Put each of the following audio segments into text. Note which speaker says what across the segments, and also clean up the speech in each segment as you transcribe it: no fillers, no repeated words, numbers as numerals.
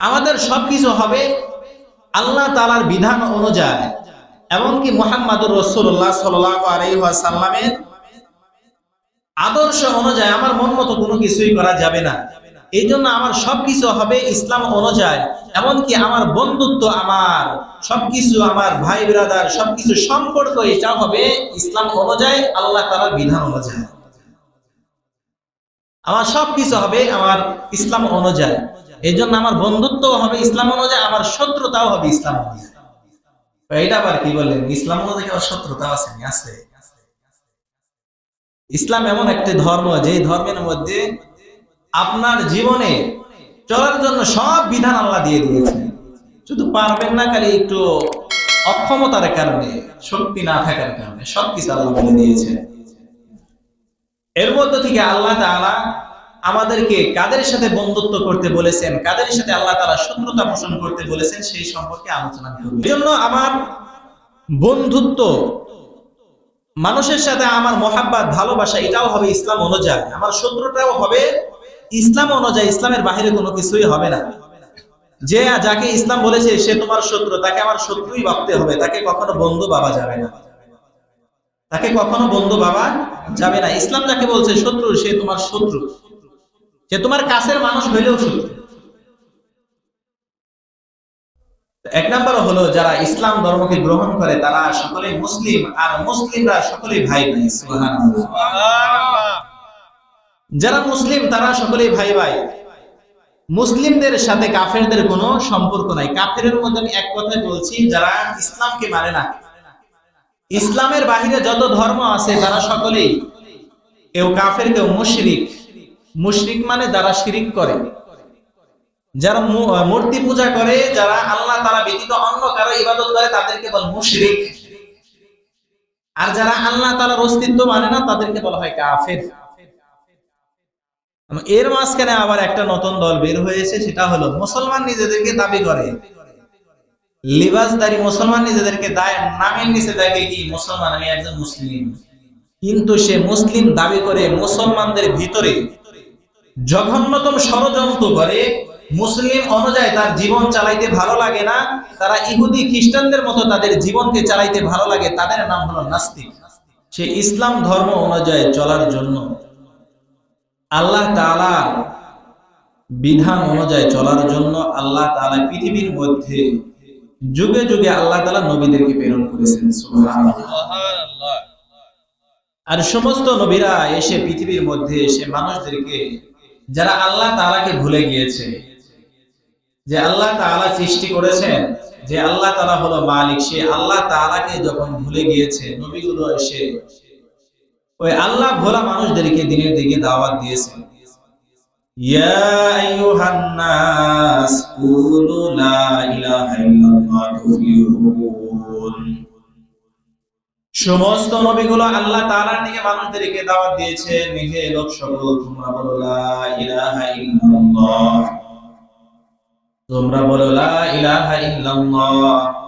Speaker 1: আমাদের সবকিছু হবে আল্লাহ তাআলার বিধান অনুযায়ী, এমনকি মুহাম্মদুর রাসূলুল্লাহ সাল্লাল্লাহু আলাইহি ওয়াসাল্লামের আদর্শ অনুযায়ী আমার মন মতো কোনো কিছুই করা যাবে না। এই জন্য আমার সবকিছু হবে ইসলাম অনুযায়ী, এমনকি আমার বন্ধুত্ব, আমার সবকিছু, আমার ভাই ব্রাদার সবকিছু সম্পর্ক এটা হবে ইসলাম অনুযায়ী, আল্লাহ তাআলার বিধান অনুযায়ী। আমার সবকিছু হবে আমার ইসলাম অনুযায়ী। এই জন্য আমার বন্ধুত্ব হবে ইসলাম অনুযায়ী, আমার শত্রুতাও হবে ইসলাম অনুযায়ী। এটা আবার কি বলেন, ইসলাম অনুযায়ী আমার শত্রুতা আছে? ইসলাম এমন একটি ধর্ম, যে ধর্মের মধ্যে আপনার জীবনে চলার জন্য সব বিধান আল্লাহ দিয়ে দিয়েছেন, শুধু পারবেন না খালি একটু অক্ষমতার কারণে, শক্তি না থাকার কারণে সবকিছু আল্লাহ বলে দিয়েছেন। এর মধ্যে থেকে আল্লাহ তাআলা আমাদেরকে কাদের সাথে বন্ধুত্ব করতে বলেছেন, কাদের সাথে আল্লাহ তাআলা শত্রুতা পোষণ করতে বলেছেন, সেই সম্পর্কে আলোচনা করব। এজন্য আমার বন্ধুত্ব, মানুষের সাথে আমার মহাব্বত, ভালোবাসা, এটাও হবে ইসলাম অনুযায়ী। আমার শত্রুটাও হবে ইসলাম অনুযায়ী, ইসলামের বাইরে কোনো কিছুই হবে না। যে যাকে ইসলাম বলেছে সে তোমার শত্রু, তাকে আমার শত্রুই ভাবতে হবে, তাকে কখনো বন্ধু ভাবা যাবে না, তাকে কখনো বন্ধু ভাবা যাবে না। ইসলাম যাকে বলছে শত্রু, সে তোমার শত্রু, সে তোমার কাছের মানুষ হইলেও শত্রু। এক নম্বর হলো, যারা ইসলাম ধর্মকে গ্রহণ করে তারা সকলেই মুসলিম, আর মুসলিমরা সকলেই ভাই ভাই। সুবহানাল্লাহ। যারা মুসলিম তারা সকলেই ভাই ভাই। মুসলিমদের সাথে কাফেরদের কোনো সম্পর্ক নাই। কাফেরের মধ্যে আমি এক কথাই বলছি, যারা ইসলামকে মানে না, ইসলামের বাহিরে যত ধর্ম আছে তারা সকলেই কেউ কাফের, কেউ মুশরিক। মুশরিক মানে যারা শিরিক করে, যারা মূর্তি পূজা করে, যারা আল্লাহ তাআলা ব্যতীত অন্য কারো ইবাদত করে, তাদেরকে বলে মুশরিক। আর যারা আল্লাহ তাআলার অস্তিত্ব মানে না, তাদেরকে বলা হয় কাফের। এর মাঝখানে আবার একটা নতুন দল বের হয়েছে, সেটা হলো মুসলমান নিজেদেরকে দাবি করে, লিবাসদারি মুসলমান নিজেদেরকে নামের নিচে দেখে কি মুসলমান, আমি একজন মুসলিম, কিন্তু সে মুসলিম দাবি করে মুসলমানদের ভিতরে জঘন্যতম ষড়যন্ত্র করে। মুসলিম অনুযায়ী তার জীবন চালাইতে ভালো লাগে না, তারা ইহুদি খ্রিস্টানদের মতো তাদের জীবনকে চালাইতে ভালো লাগে, তাদের নাম হলো নাস্তিক। সে ইসলাম ধর্ম অনুযায়ী চলার জন্য, আল্লাহ তাআলার বিধান অনুযায়ী চলার জন্য আল্লাহ তাআলা পৃথিবীর মধ্যে যুগে যুগে আল্লাহ তাআলা নবীদেরকে প্রেরণ করেছেন। সুবহানাল্লাহ। আর সমস্ত নবীরা এসে পৃথিবীর মধ্যে এসে মানুষদেরকে, যারা আল্লাহ তাআলাকে ভুলে গিয়েছে, যে আল্লাহ তাআলা সৃষ্টি করেছেন, যে আল্লাহ তাআলা হলো মালিক, সে আল্লাহ তাআলাকে যখন ভুলে গিয়েছে, নবীগুলো এসে ওই আল্লাহ ভোলা মানুষদেরকে দ্বীনের দিকে দাওয়াত দিয়েছেন। ইয়া আইয়ুহান নাস কুলু লা ইলাহা ইল্লাল্লাহ তুফলিহুন। সমস্ত নবীগুলো আল্লাহ তাআলার দিকে মানুষদেরকে দাওয়াত দিয়েছেন, নিজে লোক সকল তোমরা বলো লা ইলাহা ইল্লাল্লাহ, তোমরা বলো লা ইলাহা ইল্লাল্লাহ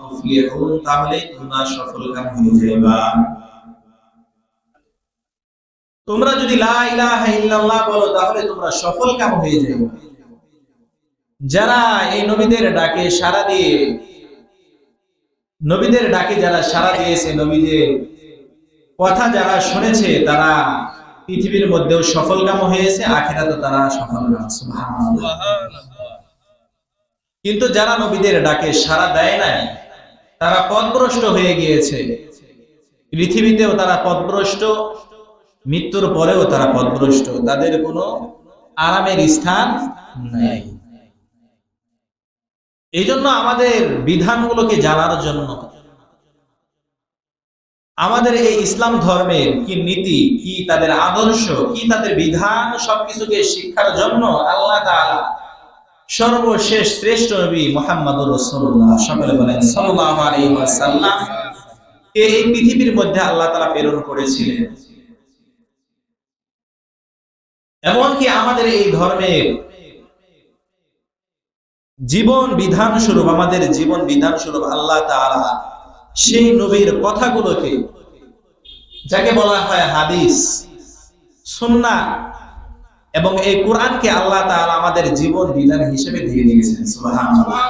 Speaker 1: তুফলিহুন, তাহলে তোমরা সফলকাম হয়ে যাবে। তোমরা যদি লা ইলাহা ইল্লাল্লাহ বলো তাহলে তোমরা সফলকাম হয়ে যাবে। যারা এই নবীদের ডাকে সাড়া দিয়ে, নবীদের ডাকে যারা সাড়া দিয়েছে, নবীদের কথা যারা শুনেছে, তারা পৃথিবীর মধ্যেও সফলকাম হয়েছে, আখিরাতেও তারা সফলকাম। সুবহানাল্লাহ। কিন্তু যারা নবীদের ডাকে সাড়া দেয় নাই, তারা পথভ্রষ্ট হয়ে গিয়েছে। পৃথিবীতেও তারা পথভ্রষ্ট, মৃত্যুর পরেও তারা পথভ্রষ্ট, তাদের কোনো আরামের স্থান নাই। এই জন্য আমাদের বিধানগুলোকে জানার জন্য, আমাদের এই ইসলাম ধর্মের কি নীতি, কি তাদের আদর্শ, কি তাদের বিধান, সবকিছুকে শিক্ষার জন্য আল্লাহ তাআলা সর্বশেষ শ্রেষ্ঠ নবী মুহাম্মদুর রাসূলুল্লাহ, সকলে বলেন সাল্লাল্লাহু আলাইহি ওয়াসাল্লাম, এই পৃথিবীর মধ্যে আল্লাহ তাআলা প্রেরণ করেছিলেন। এমনকি আমাদের এই ধর্মের জীবন বিধান স্বরূপ, আমাদের জীবন বিধান স্বরূপ আল্লাহ তাআলা সেই নবীর কথাগুলোকে, যাকে বলা হয় হাদিস, সুন্নাহ, এবং এই কোরআনকে আল্লাহ তাআলা আমাদের জীবন বিধান হিসেবে দিয়ে দিয়েছেন। সুবহানাল্লাহ।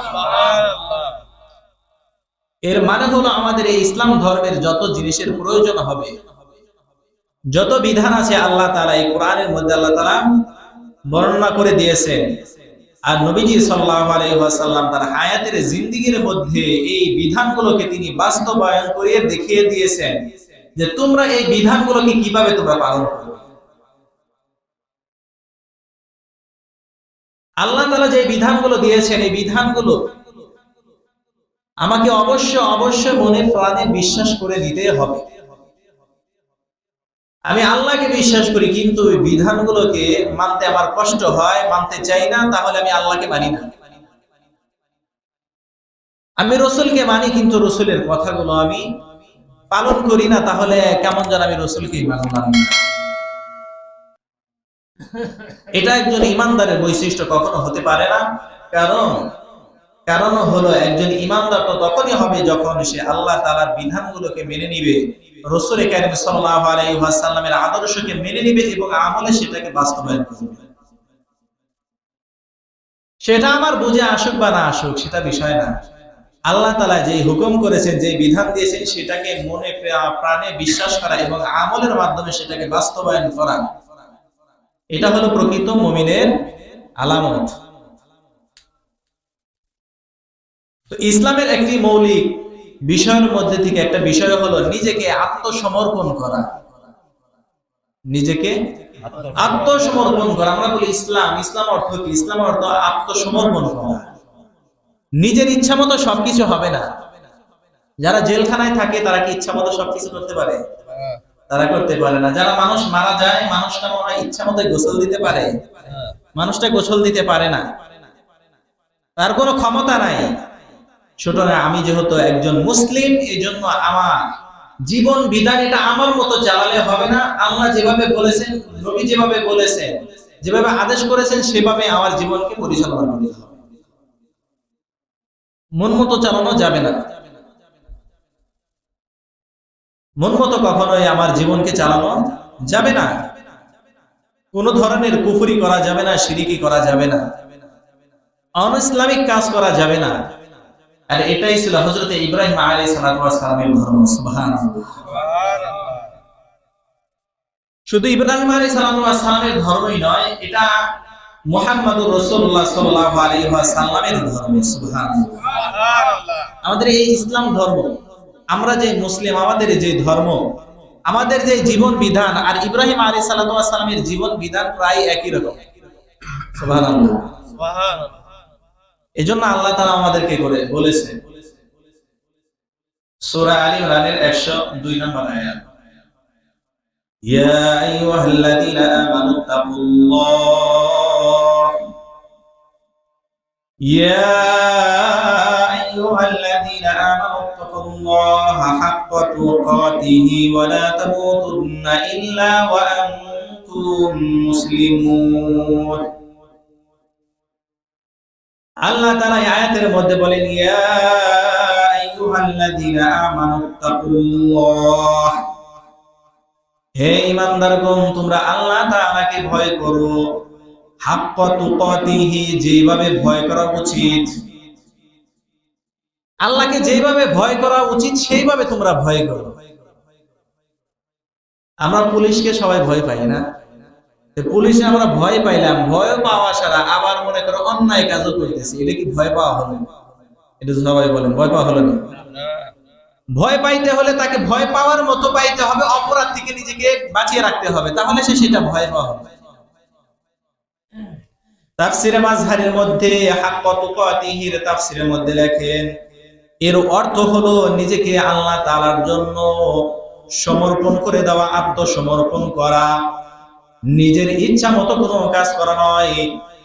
Speaker 1: এর মানে হলো আমাদের এই ইসলাম ধর্মের যত জিনিসের প্রয়োজন হবে, যত বিধান আছে আল্লাহ তাআলা এই কোরআনের মধ্যে আল্লাহ তাআলা বর্ণনা করে দিয়েছেন। আর নবীজি সাল্লাল্লাহু আলাইহি ওয়াসাল্লাম তার হায়াতের জিন্দেগীর মধ্যে এই বিধানগুলোকে তিনি বাস্তবায়ন করে দেখিয়ে দিয়েছেন যে তোমরা এই বিধানগুলোকে কিভাবে তোমরা পালন করবে। আল্লাহ তাআলা যে বিধানগুলো দিয়েছেন এই বিধানগুলো আমাকে অবশ্যই মনে প্রাণে বিশ্বাস করে নিতে হবে। আমি আল্লাহকে বিশ্বাস করি, কিন্তু ওই বিধানগুলোকে মানতে আমার কষ্ট হয়, মানতে চাই না, তাহলে আমি আল্লাহকে মানি না। আমি রসুলকে মানি, কিন্তু রসুলের কথাগুলো আমি পালন করি না, তাহলে কেমন যেন আমি রসুলকেই মানলাম না। এটা একজন ইমানদারের বৈশিষ্ট্য কখনো হতে পারে না। কারণ হলো একজন ইমানদার তো তখনই হবে যখন সে আল্লাহ তাআলার বিধানগুলোকে মেনে নিবে, রাসূল কারীম সাল্লাল্লাহু আলাইহি ওয়াসাল্লামের আদর্শকে মেনে নিবে এবং আমলে সেটাকে বাস্তবায়ন করবে। সেটা আমার বুঝে আসুক বা না আসুক সেটা বিষয় না। আল্লাহ তাআলা যে হুকুম করেছেন, যে বিধান দিয়েছেন, সেটাকে মনে প্রাণে বিশ্বাস করা এবং আমলের মাধ্যমে সেটাকে বাস্তবায়ন করা, এটা হলো প্রকৃত মুমিনের আলামত। তো ইসলামের একটি মৌলিক বিষয়ের মধ্যে থেকে একটা বিষয় হলো নিজেকে আত্মসমর্পণ করা। নিজেকে আত্মসমর্পণ করা। আমরা বলি ইসলাম অর্থ কি? ইসলাম অর্থ আত্মসমর্পণ করা। নিজের ইচ্ছা মতো সবকিছু হবে না। যারা জেলখানায় থাকে তারা কি ইচ্ছা মতো সবকিছু করতে পারে? তারা করতে পারে না। যারা মানুষ মারা যায়, মানুষটা মনে হয় ইচ্ছা মতো গোসল দিতে পারে? মানুষটা গোসল দিতে পারে না, তার কোনো ক্ষমতা নাই। সুতরাং আমি যেহেতু একজন মুসলিম, এই জন্য আমার জীবন বিধান এটা আমার মতো চালালে হবে না। আল্লাহ যেভাবে বলেছেন, নবী যেভাবে বলেছেন, যেভাবে আদেশ করেছেন, সেভাবে আমার জীবনকে পরিচালনা করতে হবে। মন মতো চালানো যাবে না। মন মতো কখনোই আমার জীবনকে চালানো যাবে না। কোন ধরনের কুফরি করা যাবে না, শিরিকি করা যাবে না, অন-ইসলামিক কাজ করা যাবে না। আর এটাই ছিল হযরত ইব্রাহিম আলাইহিস সালামের ধর্ম। সুবহানাল্লাহ। শুধু ইব্রাহিম আলাইহিস সালামের ধর্মই নয়, এটা মুহাম্মদুর রাসূলুল্লাহ সাল্লাল্লাহু আলাইহি ওয়াসাল্লামের ধর্ম। সুবহানাল্লাহ। আমাদের এই ইসলাম ধর্ম, আমরা যে মুসলিম, আমাদের যে ধর্ম, আমাদের যে জীবন বিধান আর ইব্রাহিম আলাইহিস সালামের জীবন বিধান প্রায় একই রকম। সুবহানাল্লাহ। সুবহানাল্লাহ। এজন্য আল্লাহ তাআলা আমাদেরকে বলেছে সূরা আলে ইমরানের 102 নম্বর আয়াত, ইয়া আইয়ুহাল্লাযীনা আমানু তাকুল্লাহ, ইয়া আইয়ুহাল্লাযীনা আমানু তাকুল্লাহা হাক্কা তুকাতিহি ওয়া লা তামুতুন্না ইল্লা ওয়া আনতুম মুসলিমুন। আল্লাহ তাআলা এই আয়াতের মধ্যে বলেন, ইয়া আইয়ুহাল্লাযীনা আমানুত্তাকুল্লাহ, হে ঈমানদারগণ, তোমরা আল্লাহ তাআলাকে ভয় করো। হাক্কা তুকাতিহি, যেভাবে ভয় করা উচিত, আল্লাহকে যেভাবে ভয় করা উচিত সেইভাবে তোমরা ভয় করো। আমরা পুলিশকে সবাই ভয় পাই না? পুলিশে আমরা ভয় পাইলাম, ভয় পাওয়া ছাড়া আবার মনে করো অন্যায় কাজও করতেছি, এটা কি ভয় পাওয়া হলো? এটা সবাই বলেন ভয় পাওয়া হলো না? ভয় পাইতে হলে তাকে ভয় পাওয়ার মতো পাইতে হবে, অপরাধ থেকে নিজেকে বাঁচিয়ে রাখতে হবে, তাহলে সেটা ভয় পাওয়া হবে। তাফসিরে মাযহারের মধ্যে হাক্কা তুকাতিহির তাফসিরের মধ্যে লেখেন, এর অর্থ হলো নিজেকে আল্লাহ তাআলার জন্য সমর্পণ করে দেওয়া, আত্মসমর্পণ করা। নিজের ইচ্ছা মতো কোনো কাজ করা নয়।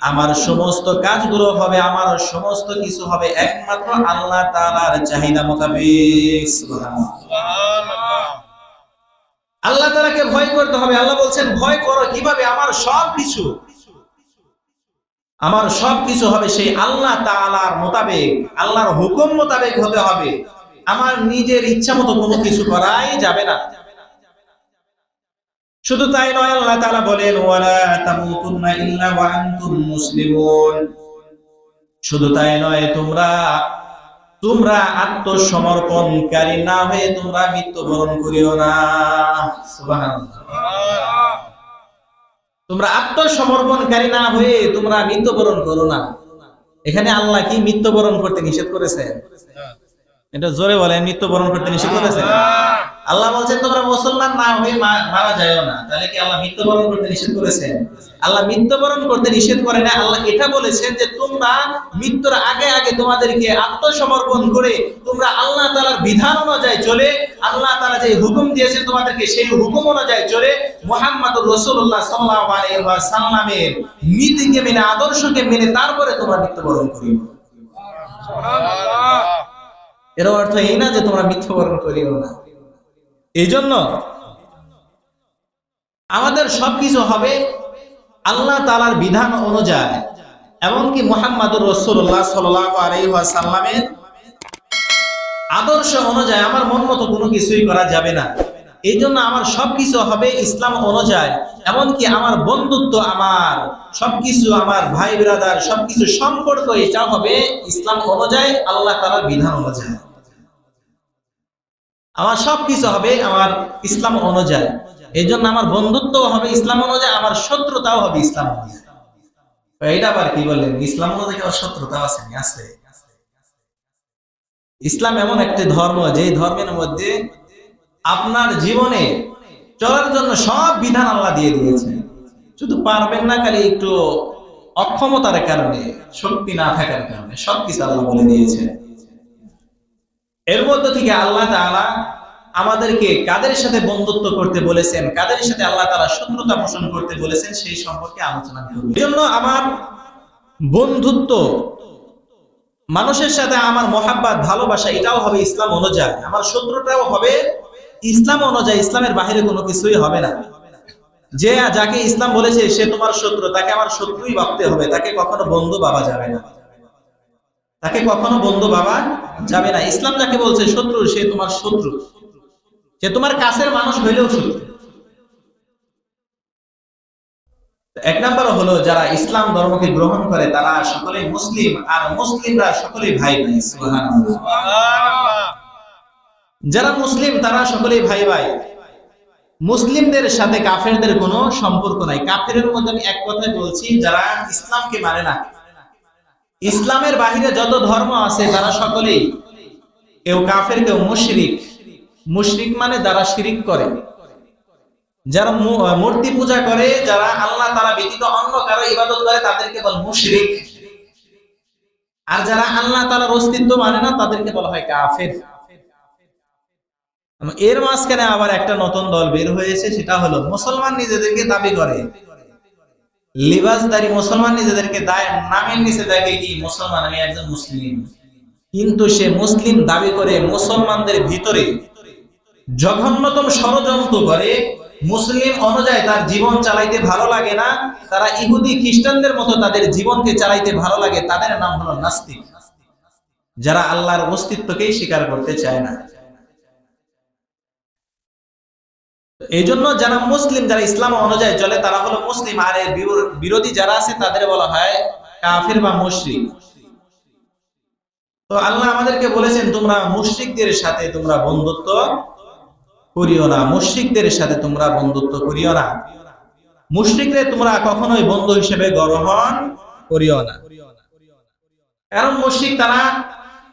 Speaker 1: আমার সমস্ত কাজগুলো হবে, আমার সমস্ত কিছু হবে একমাত্র আল্লাহ তাআলার চাহিদা মোতাবেক। সুবহানাল্লাহ। আল্লাহ তাআলাকে ভয় করতে হবে। আল্লাহ বলছেন ভয় করো, কিভাবে? আমার সবকিছু হবে সেই আল্লাহ তাআলার মোতাবেক, আল্লাহর হুকুম মোতাবেক হতে হবে। আমার নিজের ইচ্ছা মতো কোনো কিছু করাই যাবে না। শুধু তাই নয়, আল্লাহ তাআলা বলেন ওয়ালা তামুতুন্না ইল্লা ওয়া আনতুম মুসলিমুন। শুধু তাই নয়, তোমরা আত্মসমর্পণকারী না হয়ে তোমরা মৃত্যুবরণ করিও না। সুবহানাল্লাহ। তোমরা আত্মসমর্পণকারী না হয়ে তোমরা মৃত্যুবরণ করো না। এখানে আল্লাহ কি মৃত্যুবরণ করতে নিষেধ করেছেন? এটা জোরে বলেন, মৃত্যুবরণ করতে নিষেধ করেছেন? আল্লাহ বলছেন তোমরা মুসলমান না হয়ে মারা যায়ও না। তাহলে কি আল্লাহ মৃত্যুবরণ করতে নিষেধ করেছেন? আল্লাহ মৃত্যুবরণ করতে নিষেধ করে না। আল্লাহ এটা বলেছেন যে তোমরা মৃত্যুর আগে আগে তোমাদেরকে আত্মসমর্পণ করে তোমরা আল্লাহ তাআলার বিধান অনুযায়ী চলে, আল্লাহ তাআলা যে হুকুম দিয়েছেন তোমাদেরকে সেই হুকুম অনুযায়ী চলে, মুহাম্মদুর রাসূলুল্লাহ সাল্লাল্লাহু আলাইহি ওয়াসাল্লামের নীতিকে মেনে, আদর্শকে মেনে তারপরে তোমরা মৃত্যুবরণ করিও। সুবহানাল্লাহ। এর অর্থ এই না যে তোমরা মৃত্যুবরণ করিও না। এই জন্য আমাদের সবকিছু হবে আল্লাহ তাআলার বিধান অনুযায়ী, এমনকি মুহাম্মদুর রাসূলুল্লাহ সাল্লাল্লাহু আলাইহি ওয়াসাল্লামের আদর্শ অনুযায়ী আমার মন মতো কোনো কিছুই করা যাবে না। এই জন্য আমার সবকিছু হবে ইসলাম অনুযায়ী, এমনকি আমার বন্ধুত্ব, আমার সবকিছু, আমার ভাই ব্রাদার সবকিছু সম্পর্ক এটা হবে ইসলাম অনুযায়ী, আল্লাহ তাআলার বিধান অনুযায়ী। আমার সবকিছু হবে আমার ইসলাম অনুযায়ী। এই জন্য আমার বন্ধুত্ব হবে ইসলাম অনুযায়ী, আমার শত্রুতাও হবে ইসলাম অনুযায়ী। এটা আবার কি বলেন, ইসলাম অনুযায়ী আমার শত্রুতাও আছে? ইসলাম এমন একটি ধর্ম যে ধর্মের মধ্যে আপনার জীবনে চলার জন্য সব বিধান আল্লাহ দিয়ে দিয়েছে। শুধু পারবেন না, খালি একটু অক্ষমতার কারণে, শক্তি না থাকার কারণে সবকিছু আল্লাহ বলে দিয়েছে। এর মধ্যে থেকে আল্লাহ তাআলা আমাদেরকে কাদের সাথে বন্ধুত্ব করতে বলেছেন, কাদের সাথে আল্লাহ তাআলা শত্রুতা পোষণ করতে বলেছেন সেই সম্পর্কে আলোচনা করব। এই জন্য আমার বন্ধুত্ব, মানুষের সাথে আমার মহাব্বত, ভালোবাসা এটাও হবে ইসলাম অনুযায়ী, আমার শত্রুতাও হবে ইসলাম অনুযায়ী। ইসলামের বাইরে কোনো কিছুই হবে না। যে যাকে ইসলাম বলেছে সে তোমার শত্রু, তাকে আমার শত্রুই ভাবতে হবে, তাকে কখনো বন্ধু ভাবা যাবে না, তাকে কখনো বন্ধু ভাবা যাবে না। ইসলাম যাকে বলছে শত্রু, সে তোমার শত্রু, সে তোমার কাছের মানুষ হইলেও শত্রু। এক নম্বর হলো যারা ইসলাম ধর্মকে গ্রহণ করে তারা সকলেই মুসলিম, আর মুসলিমরা সকলেই ভাই ভাই। সুবহানাল্লাহ। যারা মুসলিম তারা সকলেই ভাই ভাই। মুসলিমদের সাথে কাফেরদের কোনো সম্পর্ক নাই। কাফেরের মধ্যে আমি এক কথাই বলছি, যারা ইসলামকে মানে না, ইসলামের বাহিরে যত ধর্ম আছে তারা সকলেই, কেউ কাফের কেউ মুশরিক। মুশরিক মানে যারা শিরিক করে, যারা মূর্তি পূজা করে, যারা আল্লাহ তাআলা ব্যতীত অন্য কারো ইবাদত করে তাদেরকে বলে মুশরিক। আর যারা আল্লাহ তাআলার অস্তিত্ব মানে না তাদেরকে বলা হয় কাফের। এর মাঝখানে আবার একটা নতুন দল বের হয়েছে, সেটা হলো মুসলমান নিজেদেরকে দাবি করে, লিবাসদারি মুসলমান নিজেদেরকে নামের নিচে দেখে কি মুসলমান, আমি একজন মুসলিম, কিন্তু সে মুসলিম দাবি করে মুসলমানদের ভিতরে জঘন্যতম ষড়যন্ত্র করে। মুসলিম অনুযায়ী তার জীবন চালাইতে ভালো লাগে না, তারা ইহুদি খ্রিস্টানদের মতো তাদের জীবনকে চালাইতে ভালো লাগে। তাদের নাম হলো নাস্তিক, যারা আল্লাহর অস্তিত্বকেই স্বীকার করতে চায় না। এই জন্য যারা মুসলিম, যারা ইসলাম অনুযায়ী চলে তারা হলো মুসলিম, আর এর বিরোধী যারা আছে তাদের বলা হয় কাফির বা মুশরিক। তো আল্লাহ আমাদেরকে বলেছেন তোমরা মুশরিকদের সাথে তোমরা বন্ধুত্ব করিও না, মুশরিকদের সাথে তোমরা বন্ধুত্ব করিও না, মুশরিকদের তোমরা কখনোই বন্ধু হিসেবে গ্রহণ করিও না। কারণ মুশরিক তারা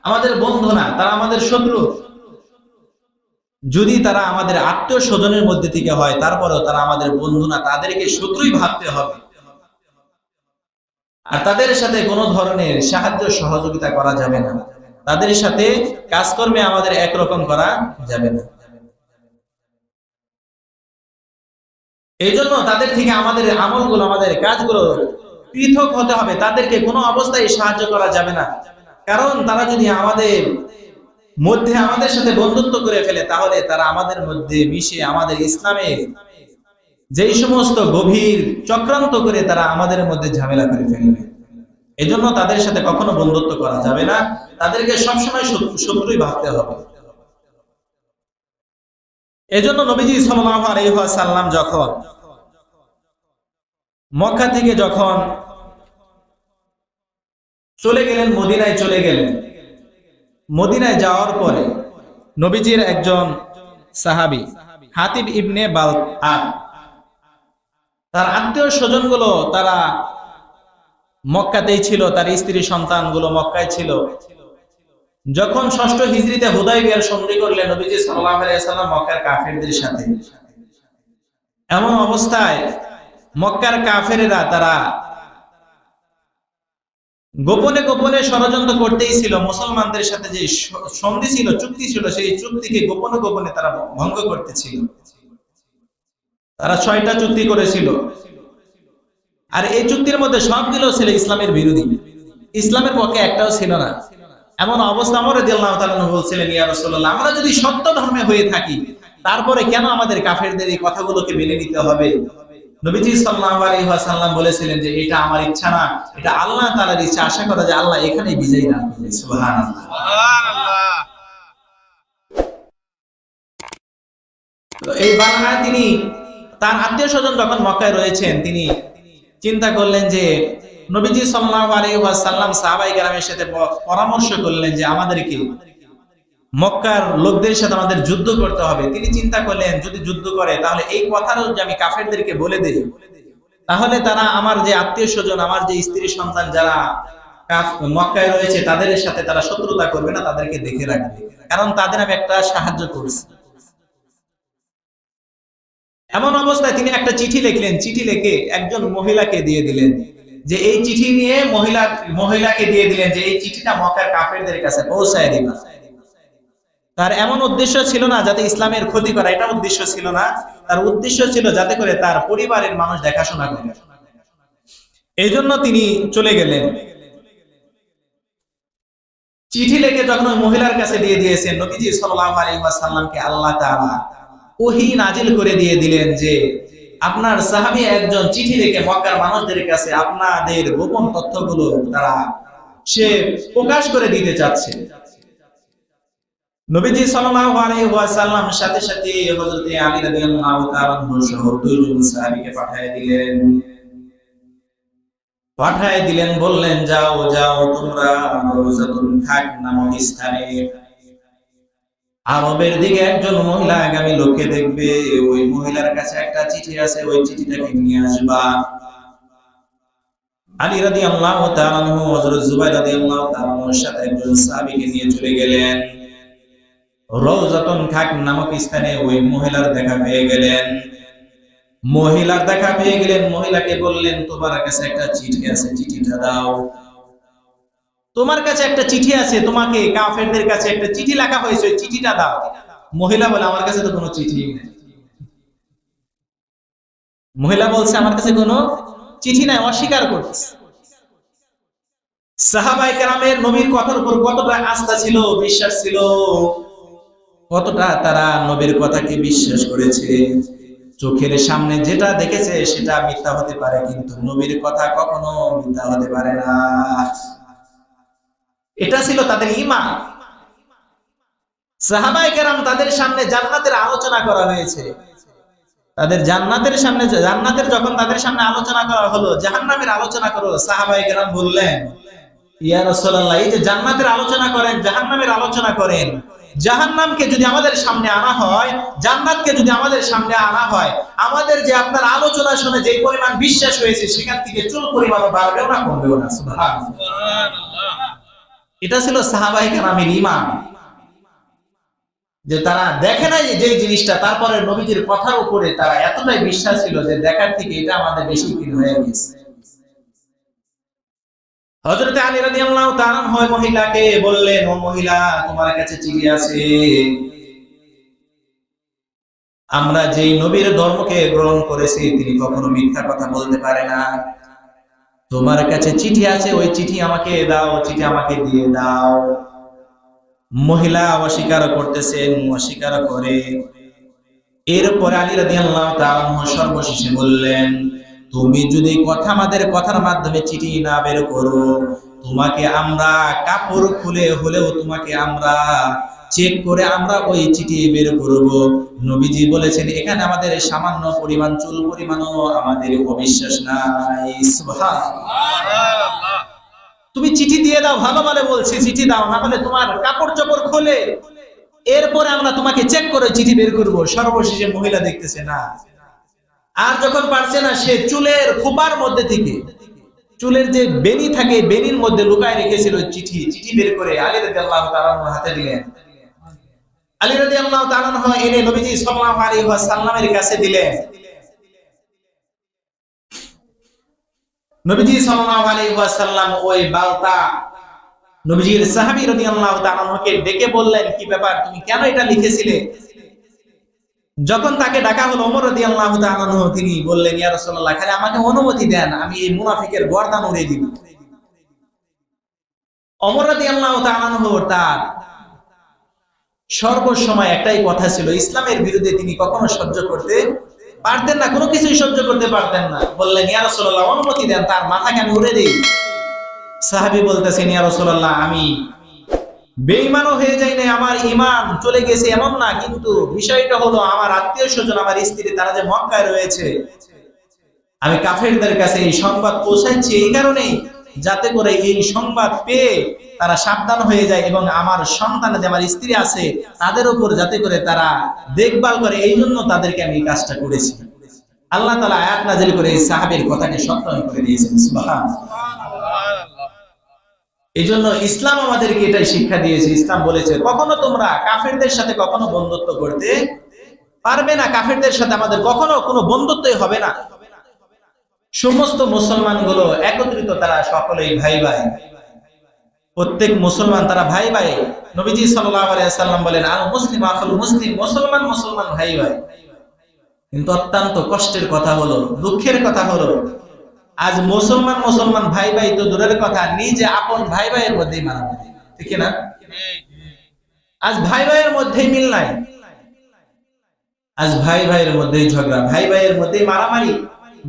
Speaker 1: আমাদের বন্ধু না, তারা আমাদের শত্রু। যদি তারা আমাদের আত্মীয় স্বজনের মধ্যে থেকে হয় তারপরেও তারা আমাদের বন্ধু না, তাদেরকে শত্রুই ভাবতে হবে। আর তাদের সাথে কোনো ধরনের সাহায্য সহযোগিতা করা যাবে না, তাদের সাথে কাজকর্মে আমাদের একরকম করা যাবে না। এই জন্য তাদের থেকে আমাদের আমলগুলো, আমাদের কাজগুলো পৃথক হতে হবে, তাদেরকে কোনো অবস্থায় সাহায্য করা যাবে না। কারণ তারা যদি আমাদের মধ্যে আমাদের সাথে বন্ধুত্ব করে ফেলে তাহলে তারা আমাদের মধ্যে মিশে আমাদের ইসলামের যেই সমস্ত গভীর চক্রান্ত করে তারা আমাদের মধ্যে ঝামেলা করে ফেলবে। এজন্য তাদের সাথে কখনো বন্ধুত্ব করা যাবে না, তাদেরকে সবসময় শত্রুই ভাবতে হবে। এজন্য নবীজি সাল্লাল্লাহু আলাইহি ওয়াসাল্লাম যখন মক্কা থেকে যখন চলে গেলেন, মদিনায় চলে গেলেন, মদিনায় যাওয়ার পরে নবীজির একজন সাহাবী হাতিব ইবনে বালআত, তার আত্মীয় স্বজনগুলো তারা মক্কাতেই ছিল, তার স্ত্রী সন্তানগুলো মক্কায় ছিল। যখন ষষ্ঠ হিজরিতে হুদায়বিয়ার সন্ধি করলেন নবীজি সাল্লাল্লাহু আলাইহি ওয়াসাল্লাম মক্কার কাফেরদের সাথে, এমন অবস্থায় মক্কার কাফেরেরা তারা গোপনে গোপনে ষড়যন্ত্র করতেই ছিল। মুসলমানদের সাথে যে সন্ধি ছিল, চুক্তি ছিল, সেই চুক্তিকে গোপনে গোপনে তারা ভঙ্গ করতেছিল। তারা 6টা চুক্তি করেছিল, আর এই চুক্তির মধ্যে সবগুলো ছিল ইসলামের বিরোধী, ইসলামের পক্ষে একটাও ছিল না। এমন অবস্থা ওমর রাদিয়াল্লাহু তাআলা বলছিলেন, ইয়া রাসূলুল্লাহ, আমরা যদি সত্য ধর্মে হয়ে থাকি তারপরে কেন আমাদের কাফেরদের এই কথাগুলোকে মেনে নিতে হবে? নবীজি সাল্লাল্লাহু আলাইহি ওয়াসাল্লাম বলেছিলেন যে এটা আমার ইচ্ছা না, এটা আল্লাহ তাআলার ইচ্ছা। আশা করা যে আল্লাহ এখানেই বিজয়ী দান করবে। সুবহানাল্লাহ, সুবহানাল্লাহ। তো এই বালআ তিনি তার আত্মীয় স্বজন যখন মক্কায় রয়েছেন, তিনি চিন্তা করলেন যে নবীজি সাল্লাল্লাহু আলাইহি ওয়াসাল্লাম সাহাবায়ে কেরামের সাথে পরামর্শ করলেন যে আমাদেরকে মক্কার লোকদের সাথে আমাদের যুদ্ধ করতে হবে। তিনি চিন্তা করলেন যদি যুদ্ধ করে তাহলে এই কথাটা যদি আমি কাফেরদেরকে বলে দেই, তাহলে তারা আমার যে আত্মীয় স্বজন, আমার যে স্ত্রী সন্তান যারা মক্কায় রয়েছে তাদের সাথে তারা শত্রুতা করবে না, তাদেরকে দেখে রাখবে, কারণ তাদের আমি একটা সাহায্য করছি। এমন অবস্থায় তিনি একটা চিঠি লিখলেন, চিঠি লিখে একজন মহিলাকে দিয়ে দিলেন, যে এই চিঠি নিয়ে মহিলাকে দিয়ে দিলেন যে এই চিঠিটা মক্কার কাফেরদের কাছে পৌঁছায় দিবা। তার এমন উদ্দেশ্য ছিল না যাতে ইসলামের ক্ষতি করা, এটা উদ্দেশ্য ছিল না। তার উদ্দেশ্য ছিল যাতে করে তার পরিবারের মানুষ দেখাশোনা করে। এই জন্য তিনি চলে গেলেন। চিঠি লিখে যখন ওই মহিলার কাছে দিয়ে দিয়েছেন, নবীজি সাল্লাল্লাহু আলাইহি ওয়াসাল্লামকে আল্লাহ তাআলা ওহী নাজিল করে দিয়ে দিলেন যে আপনার সাহাবী একজন চিঠি লিখে মক্কার মানুষদের কাছে আপনাদের গোপন তথ্যগুলো সে প্রকাশ করে দিতে চাচ্ছে। নবীজি সাল্লাল্লাহু আলাইহি ওয়াসাল্লাম সাথে সাথে হযরত আলী রাদিয়াল্লাহু তাআলা সহ দুইজন সাহাবীকে পাঠিয়ে দিলেন, বললেন যাও যাও তোমরা রওজাতুল খাক নামক স্থানে আরবের দিকে একজন মহিলা আগামী লোককে দেখবে, ওই মহিলার কাছে একটা চিঠি আছে, ওই চিঠিটাকে নিয়ে আসবা। আলী রাদিয়াল্লাহু তাআলা হযরত জুবাইর রাদিয়াল্লাহু তাআলার সাথে একজন সাহাবীকে নিয়ে চলে গেলেন। রওজাতুল খাক নামক স্থানে ওই মহিলার দেখা পেয়ে গেলেন। মহিলাকে বললেন তোমার কাছে একটা চিঠি আছে, চিঠিটা দাও। তোমার কাছে একটা চিঠি আছে, তোমাকে কাফেরদের কাছে একটা চিঠি লেখা হয়েছে, ওই চিঠিটা দাও। মহিলা বলে আমার কাছে তো কোনো চিঠি নেই। মহিলা বলছে আমার কাছে কোনো চিঠি নাই, অস্বীকার করছে। সাহাবায়ে কেরামের নবীর কথার উপর কতটা আস্থা ছিল, বিশ্বাস ছিল, কতটা তারা নবীর কথাকে বিশ্বাস করেছে। চোখের সামনে যেটা দেখেছে সেটা মিথ্যা হতে পারে, কিন্তু নবীর কথা কখনো মিথ্যা হতে পারে না। এটা ছিল তাদের ঈমান। সাহাবায়ে কেরাম তাদের সামনে জান্নাতের আলোচনা করা হয়েছে, তাদের জান্নাতের যখন তাদের সামনে আলোচনা করা হলো, জাহান্নামের আলোচনা করো, সাহাবায়ে কেরাম বললেন ইয়া রাসূলুল্লাহ, এই যে জান্নাতের আলোচনা করেন, জাহান্নামের আলোচনা করেন, জাহান্নামকে যদি আমাদের সামনে আনা হয়, জান্নাতকে যদি আমাদের সামনে আনা হয়, আমাদের যে আপনার আলোচনা শুনে যে পরিমাণ বিশ্বাস হয়েছে সেখান থেকে চুল পরিমাণও বাড়বেও না, কমবেও না। সুবহানাল্লাহ। এটা ছিল সাহাবায়ে কেরামের ঈমান, যে তারা দেখে নাই যে জিনিসটা, তারপরে নবীজির কথার উপরে তারা এতটাই বিশ্বাস ছিল যে দেখার থেকে এটা আমাদের বেশি ফিল হয়ে গেছে। হযরত আলী রাদিয়াল্লাহু তাআলা হয় মহিলাকে বললেন, ও মহিলা তোমার কাছে চিঠি আছে, আমরা যেই নবীর ধর্মকে গ্রহণ করেছি তিনি কখনো মিথ্যা কথা বলতে পারে না। তোমার কাছে চিঠি আছে, ওই চিঠি আমাকে দাও, চিঠি আমাকে দিয়ে দাও। মহিলা অস্বীকার করতেছেন, অস্বীকার করে। এরপরে আলী রাদিয়াল্লাহু তাআলা সর্বশেষে বললেন তুমি যদি আমাদের কথার মাধ্যমে চিঠি না বের করো, তোমাকে আমরা কাপড় খুলে হলেও তোমাকে আমরা চেক করে আমরা ওই চিঠি বের করব। নবীজি বলেছেন এখানে আমাদের সামান্য পরিমাণ চুল পরিমাণও আমাদের অবিশ্বাস নাই। সুবহানাল্লাহ। তুমি চিঠি দিয়ে দাও, ভালো ভালো বলছি, চিঠি দাও, না হলে তোমার কাপড় চোপড় খোলে, এরপরে আমরা তোমাকে চেক করে চিঠি বের করব। সর্বশেষে মহিলা দেখতেছে না, আর যখন পারছে না, সে চুলের খোপার মধ্যে থেকে, চুলের যে বেনি থাকে, বেনির মধ্যে লুকায় রেখেছিল চিঠি, চিঠি বের করে আলী রাদিয়াল্লাহু তাআলা হাতে দিলেন। আলী রাদিয়াল্লাহু তাআলা এনে নবীজি সাল্লাল্লাহু আলাইহি ওয়াসাল্লামের কাছে দিলেন। নবীজি সাল্লাল্লাহু আলাইহি ওয়াসাল্লাম ওই বালতা নবীজির সাহাবী রাদিয়াল্লাহু তাআলাকে ডেকে বললেন, কি ব্যাপার, তুমি কেন এটা লিখেছিলে? যখন তাকে ডাকা হলো, ওমর রাদিয়াল্লাহু তাআলা তিনি বললেন, ইয়া রাসূলুল্লাহ, খালি আমাকে অনুমতি দেন, আমি এই মুনাফিকের গর্দান উড়িয়ে দিব। ওমর রাদিয়াল্লাহু তাআলা তার সর্বসময় একটাই কথা ছিল, ইসলামের বিরুদ্ধে তিনি কখনো সহ্য করতে পারতেন না, কোনো কিছুই সহ্য করতে পারতেন না। বললেন, ইয়া রাসূলুল্লাহ, অনুমতি দেন, তার মাথাকে আমি উড়িয়ে দেই। সাহাবী বলতেছেন, ইয়া রাসূলুল্লাহ, আমি বেঈমানও হয়ে যাই না, আমার ঈমান চলে গেছে এমন না, কিন্তু বিষয়টা হলো আমার আত্মীয়-স্বজন, আমার স্ত্রী, তারা যে মক্কায় রয়েছে, আমি কাফেরদের কাছে এই সংবাদ পৌঁছাচ্ছি এই কারণেই, যাতে করে এই সংবাদ পেয়ে তারা সাবধান হয়ে যায় এবং আমার সন্তান, যে আমার স্ত্রী আছে, তাদের উপর যাতে করে তারা দেখভাল করে, এই জন্য তাদেরকে আমি এই কাজটা করেছি। আল্লাহ তাআলা আয়াত নাযিল করে এই সাহাবীর কথাকে সত্যায়ন করে দিয়েছেন। সুবহানাল্লাহ। এই জন্য ইসলাম আমাদেরকে এটাই শিক্ষা দিয়েছে। ইসলাম বলেছে কখনো তোমরা কাফেরদের সাথে কখনো বন্ধুত্ব করতে পারবে না, কাফেরদের সাথে আমাদের কখনো কোনো বন্ধুত্বই হবে না। সমস্ত মুসলমানগুলো একত্রিত, তারা সকলেই ভাই ভাই, প্রত্যেক মুসলমান তারা ভাই ভাই। নবীজি সাল্লাল্লাহু আলাইহি ওয়াসাল্লাম বলেন, আল মুসলিম আখুল মুসলিম, মুসলমান মুসলমান ভাই ভাই। কিন্তু অত্যন্ত কষ্টের কথা হলো, দুঃখের কথা হলো, আজ মুসলমান মুসলমান ভাই ভাই তো দূরের কথা, নিজে আপন ভাই ভাইয়ের মধ্যেই মারামারি, ঠিক না? আজ ভাই ভাইয়ের মধ্যেই মিল নাই, আজ ভাই ভাইয়ের মধ্যেই ঝগড়া, ভাই ভাইয়ের মধ্যেই মারামারি,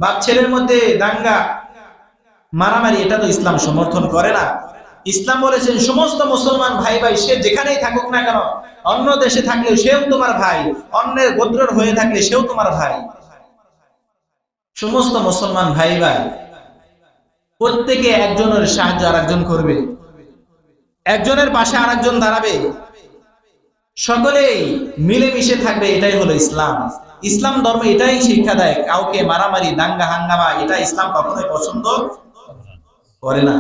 Speaker 1: বাপ ছেলের মধ্যে দাঙ্গা মারামারি। এটা তো ইসলাম সমর্থন করে না। ইসলাম বলেছেন সমস্ত মুসলমান ভাই ভাই, সে যেখানেই থাকুক না কেন, অন্য দেশে থাকলেও সেও তোমার ভাই, অন্যের গোত্রের হয়ে থাকলে সেও তোমার ভাই। সমস্ত মুসলমান ভাই ভাই, প্রত্যেকে একজনের সাহায্য আরেকজন করবে, একজনের পাশে আরেকজন দাঁড়াবে, সকলেই মিলেমিশে থাকবে। এটাই হলো ইসলাম। ইসলাম ধর্ম এটাই শিক্ষা দেয়। কাউকে মারামারি, দাঙ্গা হাঙ্গামা, এটা ইসলাম কখনোই পছন্দ করে না।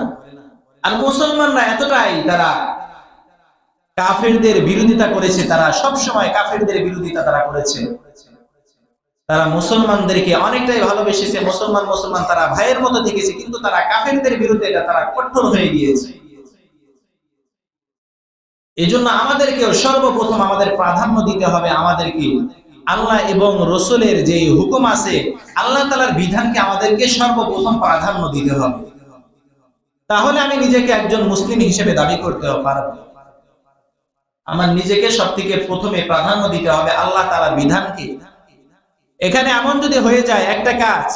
Speaker 1: আর মুসলমানরা এতটাই তারা কাফেরদের বিরোধিতা করেছে, তারা সব সময় কাফেরদের বিরোধিতা তারা করেছে। তারা মুসলমানদেরকে অনেকটাই ভালোবেসেছে, মুসলমান মুসলমান তারা ভাইয়ের মতো দেখেছে, কিন্তু তারা কাফেরদের বিরুদ্ধে এটা তারা কঠোর হয়ে গিয়েছে। এই জন্য আমাদেরকেও সর্বপ্রথম আমাদের প্রাধান্য দিতে হবে, আমাদেরকে আল্লাহ এবং রসুলের যে হুকুম আছে, আল্লাহ তাআলার বিধানকে আমাদেরকে সর্বপ্রথম প্রাধান্য দিতে হবে। তাহলে আমি নিজেকে একজন মুসলিম হিসেবে দাবি করতে পারবো। আমার নিজেকে সবথেকে প্রথমে প্রাধান্য দিতে হবে আল্লাহ তাআলার বিধানকে। এখানে এমন যদি হয়ে যায় একটা কাজ